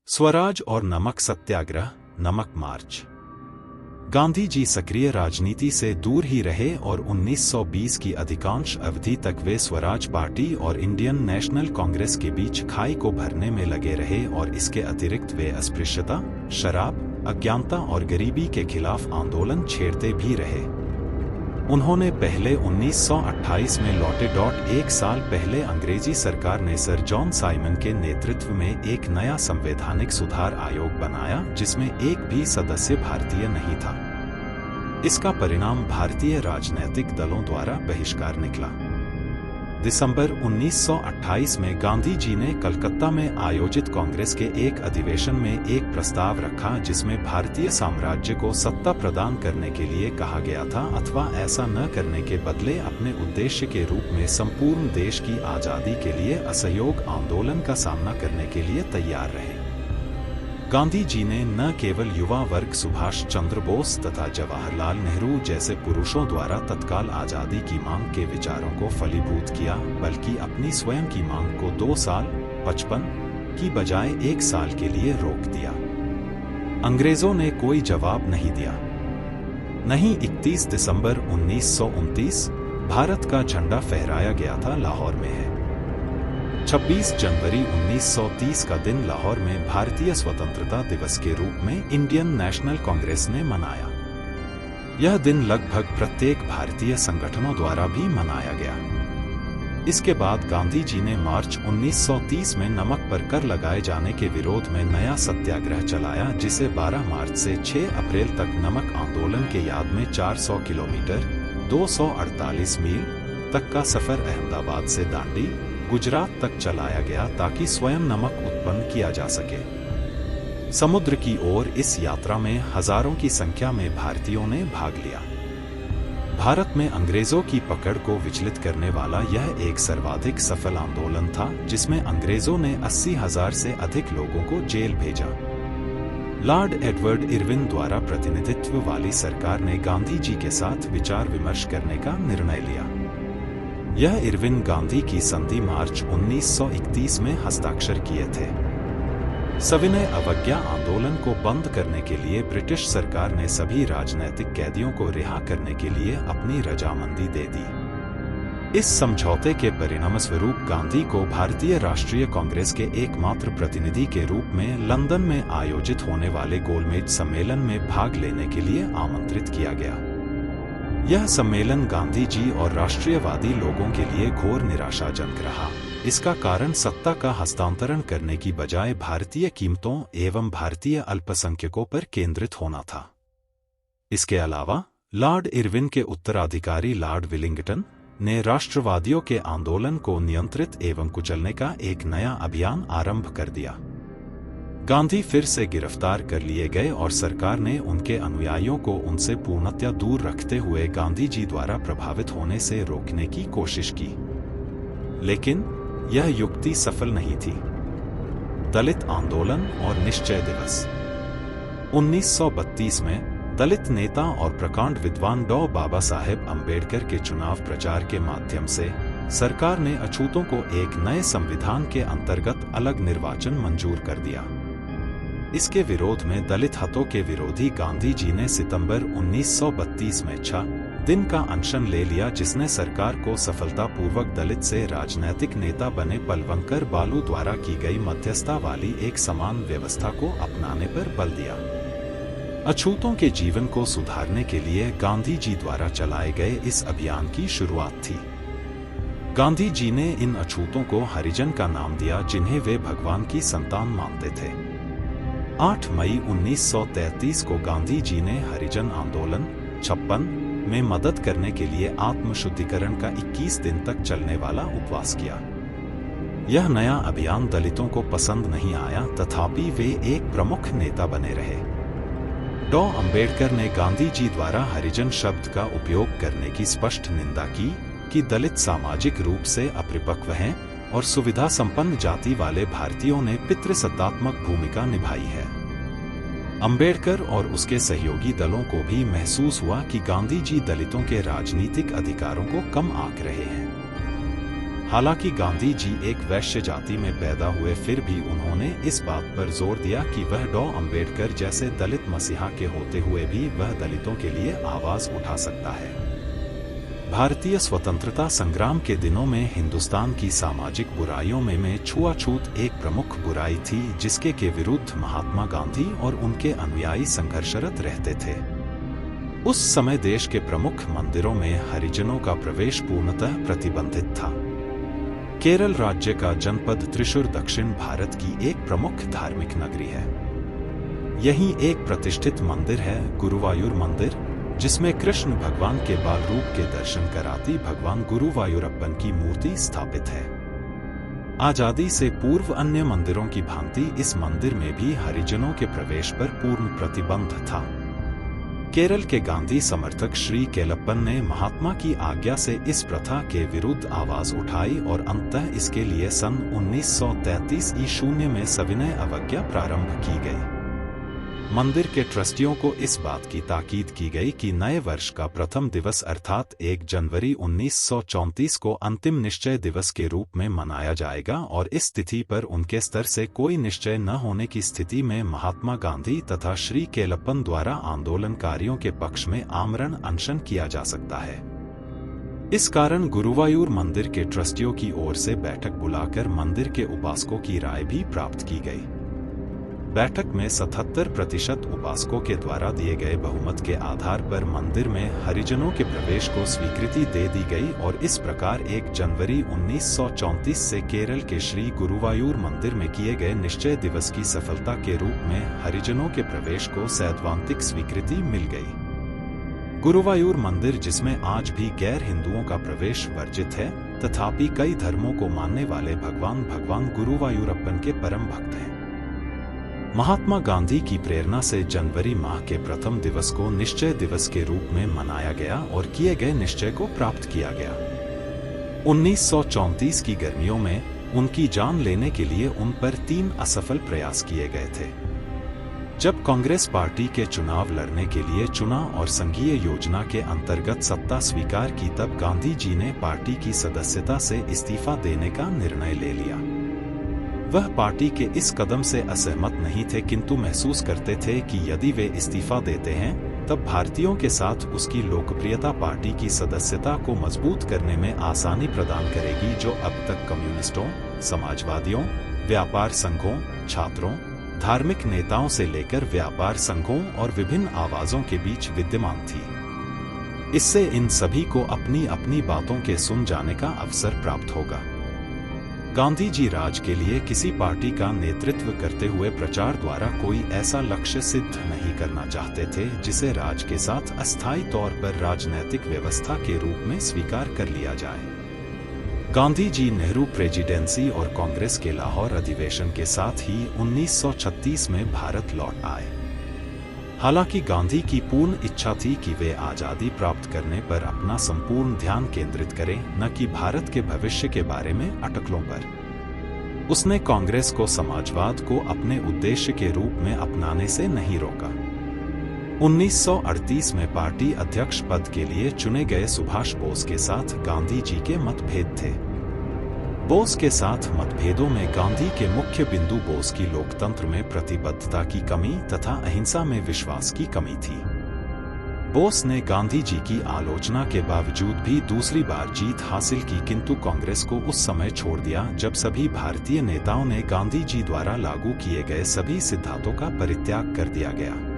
स्वराज और नमक सत्याग्रह, नमक मार्च। गांधी जी सक्रिय राजनीति से दूर ही रहे और 1920 की अधिकांश अवधि तक वे स्वराज पार्टी और इंडियन नेशनल कांग्रेस के बीच खाई को भरने में लगे रहे और इसके अतिरिक्त वे अस्पृश्यता, शराब, अज्ञानता और गरीबी के खिलाफ आंदोलन छेड़ते भी रहे। उन्होंने पहले 1928 में लौटे। एक साल पहले अंग्रेजी सरकार ने सर जॉन साइमन के नेतृत्व में एक नया संवैधानिक सुधार आयोग बनाया जिसमें एक भी सदस्य भारतीय नहीं था। इसका परिणाम भारतीय राजनैतिक दलों द्वारा बहिष्कार निकला। दिसंबर 1928 में गांधी जी ने कलकत्ता में आयोजित कांग्रेस के एक अधिवेशन में एक प्रस्ताव रखा जिसमें भारतीय साम्राज्य को सत्ता प्रदान करने के लिए कहा गया था अथवा ऐसा न करने के बदले अपने उद्देश्य के रूप में संपूर्ण देश की आजादी के लिए असहयोग आंदोलन का सामना करने के लिए तैयार रहे। गांधी जी ने न केवल युवा वर्ग सुभाष चंद्र बोस तथा जवाहरलाल नेहरू जैसे पुरुषों द्वारा तत्काल आजादी की मांग के विचारों को फलीभूत किया, बल्कि अपनी स्वयं की मांग को 2 साल 55 की बजाय 1 साल के लिए रोक दिया। अंग्रेजों ने कोई जवाब नहीं दिया। नहीं 31 दिसंबर 1929 भारत का झंडा फहराया गया था, लाहौर में है। 26 जनवरी 1930 का दिन लाहौर में भारतीय स्वतंत्रता दिवस के रूप में इंडियन नेशनल कांग्रेस ने मनाया। यह दिन लगभग प्रत्येक भारतीय संगठनों द्वारा भी मनाया गया। इसके बाद गांधी जी ने मार्च 1930 में नमक पर कर लगाए जाने के विरोध में नया सत्याग्रह चलाया, जिसे 12 मार्च से 6 अप्रैल तक नमक आंदोलन के याद में 400 किलोमीटर 248 मील तक का सफर अहमदाबाद से दांडी, गुजरात तक चलाया गया ताकि स्वयं नमक उत्पन्न किया जा सके। समुद्र की ओर इस यात्रा में हजारों की संख्या में भारतीयों ने भाग लिया। भारत में अंग्रेजों की पकड़ को विचलित करने वाला यह एक सर्वाधिक सफल आंदोलन था, जिसमें अंग्रेजों ने 80,000 से अधिक लोगों को जेल भेजा। लॉर्ड एडवर्ड इरविन द्वारा प्रतिनिधित्व वाली सरकार ने गांधी जी के साथ विचार विमर्श करने का निर्णय लिया। यह इरविन गांधी की संधि मार्च 1931 में हस्ताक्षर किए थे। सविनय अवज्ञा आंदोलन को बंद करने के लिए ब्रिटिश सरकार ने सभी राजनैतिक कैदियों को रिहा करने के लिए अपनी रजामंदी दे दी। इस समझौते के परिणामस्वरूप गांधी को भारतीय राष्ट्रीय कांग्रेस के एकमात्र प्रतिनिधि के रूप में लंदन में आयोजित होने वाले गोलमेज सम्मेलन में भाग लेने के लिए आमंत्रित किया गया। यह सम्मेलन गांधी जी और राष्ट्रीयवादी लोगों के लिए घोर निराशाजनक रहा। इसका कारण सत्ता का हस्तांतरण करने की बजाय भारतीय कीमतों एवं भारतीय अल्पसंख्यकों पर केंद्रित होना था। इसके अलावा लॉर्ड इरविन के उत्तराधिकारी लॉर्ड विलिंगटन ने राष्ट्रवादियों के आंदोलन को नियंत्रित एवं कुचलने का एक नया अभियान आरंभ कर दिया। गांधी फिर से गिरफ्तार कर लिए गए और सरकार ने उनके अनुयायियों को उनसे पूर्णतया दूर रखते हुए गांधी जी द्वारा प्रभावित होने से रोकने की कोशिश की, लेकिन यह युक्ति सफल नहीं थी। दलित आंदोलन और निश्चय दिवस। 1932 में दलित नेता और प्रकांड विद्वान डॉ. बाबा साहेब अम्बेडकर के चुनाव प्रचार के माध्यम से सरकार ने अछूतों को एक नए संविधान के अंतर्गत अलग निर्वाचन मंजूर कर दिया। इसके विरोध में दलित हितों के विरोधी गांधी जी ने सितंबर 1932 में 6 दिन का अनशन ले लिया, जिसने सरकार को सफलतापूर्वक दलित से राजनैतिक नेता बने पलवंकर बालू द्वारा की गई मध्यस्थता वाली एक समान व्यवस्था को अपनाने पर बल दिया। अछूतों के जीवन को सुधारने के लिए गांधी जी द्वारा चलाए गए इस अभियान की शुरुआत थी। गांधी जी ने इन अछूतों को हरिजन का नाम दिया, जिन्हें वे भगवान की संतान मानते थे। 8 मई 1933 को गांधी जी ने हरिजन आंदोलन 56 में मदद करने के लिए आत्मशुद्धिकरण का 21 दिन तक चलने वाला उपवास किया। यह नया अभियान दलितों को पसंद नहीं आया, तथापि वे एक प्रमुख नेता बने रहे। डॉ. अंबेडकर ने गांधी जी द्वारा हरिजन शब्द का उपयोग करने की स्पष्ट निंदा की कि दलित सामाजिक रूप से अपरिपक्व हैं और सुविधा संपन्न जाति वाले भारतीयों ने पितृसत्तात्मक भूमिका निभाई है। अंबेडकर और उसके सहयोगी दलों को भी महसूस हुआ कि गांधी जी दलितों के राजनीतिक अधिकारों को कम आंक रहे हैं। हालांकि गांधी जी एक वैश्य जाति में पैदा हुए, फिर भी उन्होंने इस बात पर जोर दिया कि वह डॉ. अंबेडकर जैसे दलित मसीहा के होते हुए भी वह दलितों के लिए आवाज उठा सकता है। भारतीय स्वतंत्रता संग्राम के दिनों में हिंदुस्तान की सामाजिक बुराइयों में छुआछूत एक प्रमुख बुराई थी, जिसके के विरुद्ध महात्मा गांधी और उनके अनुयायी संघर्षरत रहते थे। उस समय देश के प्रमुख मंदिरों में हरिजनों का प्रवेश पूर्णतः प्रतिबंधित था। केरल राज्य का जनपद त्रिशूर दक्षिण भारत की एक प्रमुख धार्मिक नगरी है। यहीं एक प्रतिष्ठित मंदिर है, गुरुवायूर मंदिर, जिसमें कृष्ण भगवान के बाल रूप के दर्शन कराती भगवान गुरुवायूरप्पन की मूर्ति स्थापित है। आजादी से पूर्व अन्य मंदिरों की भांति इस मंदिर में भी हरिजनों के प्रवेश पर पूर्ण प्रतिबंध था। केरल के गांधी समर्थक श्री केलप्पन ने महात्मा की आज्ञा से इस प्रथा के विरुद्ध आवाज उठाई और अंततः इसके लिए सन 1933 ईस्वी में सविनय अवज्ञा प्रारंभ की गई। मंदिर के ट्रस्टियों को इस बात की ताकीद की गई कि नए वर्ष का प्रथम दिवस अर्थात 1 जनवरी 1934 को अंतिम निश्चय दिवस के रूप में मनाया जाएगा और इस तिथि पर उनके स्तर से कोई निश्चय न होने की स्थिति में महात्मा गांधी तथा श्री केलप्पन द्वारा आंदोलनकारियों के पक्ष में आमरण अनशन किया जा सकता है। इस कारण गुरुवायूर मंदिर के ट्रस्टियों की ओर से बैठक बुलाकर मंदिर के उपासकों की राय भी प्राप्त की गई। बैठक में 77% उपासकों के द्वारा दिए गए बहुमत के आधार पर मंदिर में हरिजनों के प्रवेश को स्वीकृति दे दी गई और इस प्रकार 1 जनवरी 1934 से केरल के श्री गुरुवायूर मंदिर में किए गए निश्चय दिवस की सफलता के रूप में हरिजनों के प्रवेश को सैद्धांतिक स्वीकृति मिल गई। गुरुवायूर मंदिर, जिसमें आज भी गैर हिंदुओं का प्रवेश वर्जित है, तथापि कई धर्मों को मानने वाले भगवान गुरुवायूरप्पन के परम भक्त हैं। महात्मा गांधी की प्रेरणा से जनवरी माह के प्रथम दिवस को निश्चय दिवस के रूप में मनाया गया और किए गए निश्चय को प्राप्त किया गया। 1934 की गर्मियों में उनकी जान लेने के लिए उन पर 3 असफल प्रयास किए गए थे। जब कांग्रेस पार्टी के चुनाव लड़ने के लिए चुना और संघीय योजना के अंतर्गत सत्ता स्वीकार की, तब गांधी जी ने पार्टी की सदस्यता से इस्तीफा देने का निर्णय ले लिया। वह पार्टी के इस कदम से असहमत नहीं थे, किंतु महसूस करते थे कि यदि वे इस्तीफा देते हैं तब भारतीयों के साथ उसकी लोकप्रियता पार्टी की सदस्यता को मजबूत करने में आसानी प्रदान करेगी, जो अब तक कम्युनिस्टों, समाजवादियों, व्यापार संघों, छात्रों, धार्मिक नेताओं से लेकर व्यापार संघों और विभिन्न आवाजों के बीच विद्यमान थी। इससे इन सभी को अपनी अपनी बातों के सुन जाने का अवसर प्राप्त होगा। गांधी जी राज के लिए किसी पार्टी का नेतृत्व करते हुए प्रचार द्वारा कोई ऐसा लक्ष्य सिद्ध नहीं करना चाहते थे जिसे राज के साथ अस्थायी तौर पर राजनैतिक व्यवस्था के रूप में स्वीकार कर लिया जाए। गांधी जी नेहरू प्रेसिडेंसी और कांग्रेस के लाहौर अधिवेशन के साथ ही 1936 में भारत लौट आए। हालांकि गांधी की पूर्ण इच्छा थी कि वे आजादी प्राप्त करने पर अपना संपूर्ण ध्यान केंद्रित करें, न कि भारत के भविष्य के बारे में अटकलों पर। उसने कांग्रेस को समाजवाद को अपने उद्देश्य के रूप में अपनाने से नहीं रोका। 1938 में पार्टी अध्यक्ष पद के लिए चुने गए सुभाष बोस के साथ गांधी जी के मतभेद थे। बोस के साथ मतभेदों में गांधी के मुख्य बिंदु बोस की लोकतंत्र में प्रतिबद्धता की कमी तथा अहिंसा में विश्वास की कमी थी। बोस ने गांधी जी की आलोचना के बावजूद भी दूसरी बार जीत हासिल की, किंतु कांग्रेस को उस समय छोड़ दिया जब सभी भारतीय नेताओं ने गांधी जी द्वारा लागू किए गए सभी सिद्धांतों का परित्याग कर दिया गया।